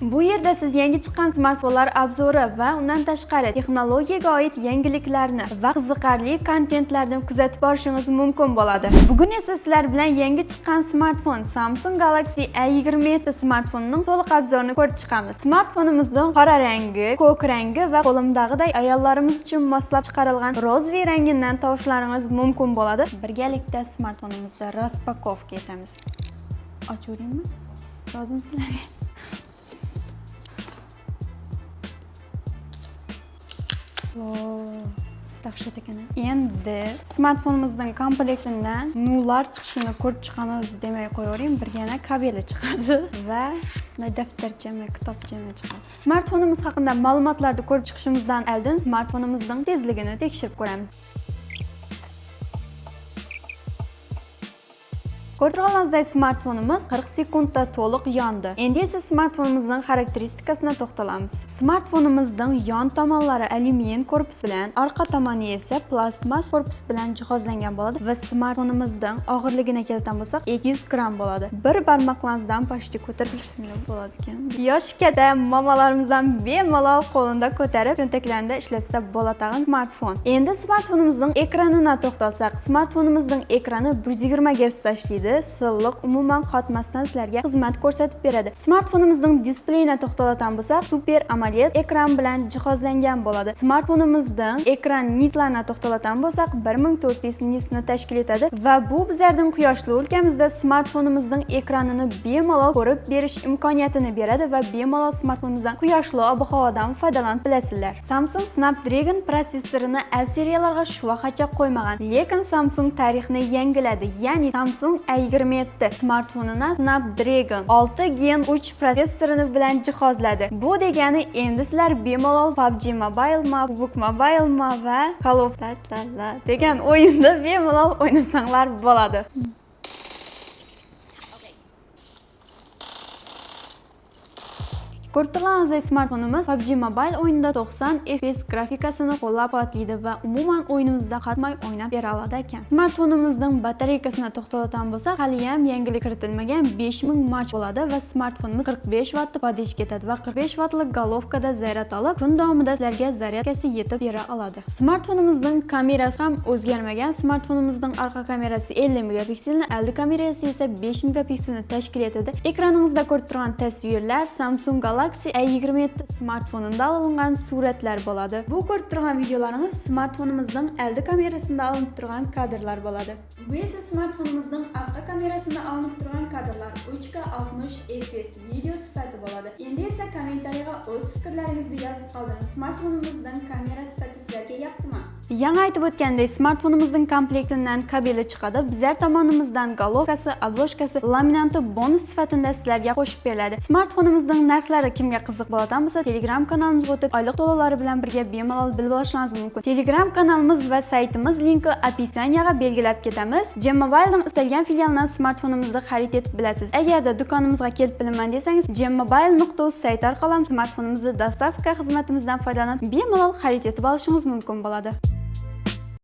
Bu yerda siz yangi chiqqan smartfonlar obzori va undan tashqari texnologiyaga oid yangiliklarni va qiziqarli kontentlarni kuzatib borishingiz mumkin bo'ladi. Bugun esa sizlar bilan yangi chiqqan smartfon Samsung Galaxy A27 smartfonining to'liq obzorini ko'rib chiqamiz. Smartfonimizning qora rangi, ko'k rangi va qo'limdagidek ayollarimiz uchun moslab chiqarilgan rozvi rangidan tovishlaringiz mumkin bo'ladi. Birgalikda smartfonimizda raspakovka etamiz. Ochaveraymi? Lozim sizlarga. Dahshat ekan. Endi smartfonimizning komplektidan nurlar chiqishini ko'rib chiqamiz demay qo'yaverayim. Birgina kabeli chiqadi va daftarchami, kitobchami chiqadi. Smartfonimiz haqida ma'lumotlarni ko'rib chiqishimizdan oldin smartfonimizning tezligini tekshirib ko'ramiz. Ko'rganingizday smartfonimiz 40 sekundda to'liq yondi. Endi esa smartfonimizning xarakteristikasini to'xtalamiz. Smartfonimizning yon tomonlari alyumin korpus bilan, orqa tomoni esa plastmas korpus bilan jihozlangan bo'ladi va smartfonimizning og'irligini keltirgan bo'lsak 200 gram bo'ladi. Bir barmoqlaringizdan pastga ko'tarib yursangiz bo'ladi ekan. Yoshi katta mamalarimiz ham bemalol qo'lida ko'tarib cho'ntaklarida ishlatsa bo'ladigan smartfon. Endi smartfonimizning ekranini to'xtalsak, smartfonimizning ekrani 120 Hz tashlaydi. Silliq umuman qotmasdan sizlarga xizmat ko'rsatib beradi. Smartfonimizning displeyini to'xtalatan bo'lsak, Super AMOLED ekran bilan jihozlangan bo'ladi. Smartfonimizning ekran nitlarini to'xtalatan bo'lsak, 1400 nitsni tashkil etadi va bu bizlarning quyoshli o'lkamizda smartfonimizning ekranini bemalol ko'rib berish imkoniyatini beradi va bemalol smartfonimizdan quyoshli ob-havodan foydalanib bilasizlar. Samsung Snapdragon prosessorini A seriyalarga shu vaqtgacha qo'ymagan, lekin Samsung tarixni yangiladi. Ya'ni Samsung A27 smartfonini Snapdragon 6 Gen 3 prosessorini bilan jihozladi. Bu degani endi sizlar bemalol PUBG Mobile, PUBG Mobile va Call of Duty degan o'yinda bemalol o'ynasanglar bo'ladi. Ko'rganingizday smartfonimiz PUBG Mobile o'yinida 90 FPS grafikasini qo'llab-quvvatlaydi va umuman o'yinimizda qatmay o'ynab bera oladi ekan. Smartfonimizning batareykasini to'xtatadigan bo'lsak, hali ham yangilik kiritilmagan 5000 mAh bo'ladi va smartfonimiz 45 vattli podeshka ketadi va 45 vattlik golovkada zaryad olib, kun davomida sizlarga zaryadkasi yetib bera oladi. Smartfonimizning kamerasi ham o'zgarmagan. Smartfonimizning orqa kamerasi 50 megapikselni, oldi kamerasi esa 5 megapikselni tashkil etadi. Ekraningizda ko'rib turgan tasvirlar Samsung Galaxy A27 smartfonida olingan suratlar bo'ladi. Bu ko'rib turgan videolarimiz smartfonimizning oldi kamerasida olinib turgan kadrlar bo'ladi. Bu esa smartfonimizning orqa kamerasida olinib turgan kadrlar 3K 60 fps video sifati bo'ladi. Endi esa kommentariyaga o'z fikrlaringizni yozib qoldiring. Smartfonimizning kamera sifati sizlarga yoqdimi? Yana aytib o'tgandek, smartfonimizning komplektidan kabeli chiqadi. Bizlar tomonimizdan golovkasi, obloshkasi, laminanti bonus sifatida sizlarga qo'shib beriladi. Smartfonimizning narxlari kimga qiziq bo'ladigan bo'lsa, Telegram kanalimizga o'tib, oylik to'lovlari bilan birga bemalol bilib olishingiz mumkin. Telegram kanalimiz va saytimiz linki opisiyaga belgilab ketamiz. Gmmobile'ning istalgan filialidan smartfonimizni xarid etib bilasiz. Agarda do'konimizga kelib bilaman desangiz, gmmobil.uz sayti orqali smartfonimizni dostavka xizmatimizdan foydalanib bemalol xarid etib olishingiz mumkin bo'ladi.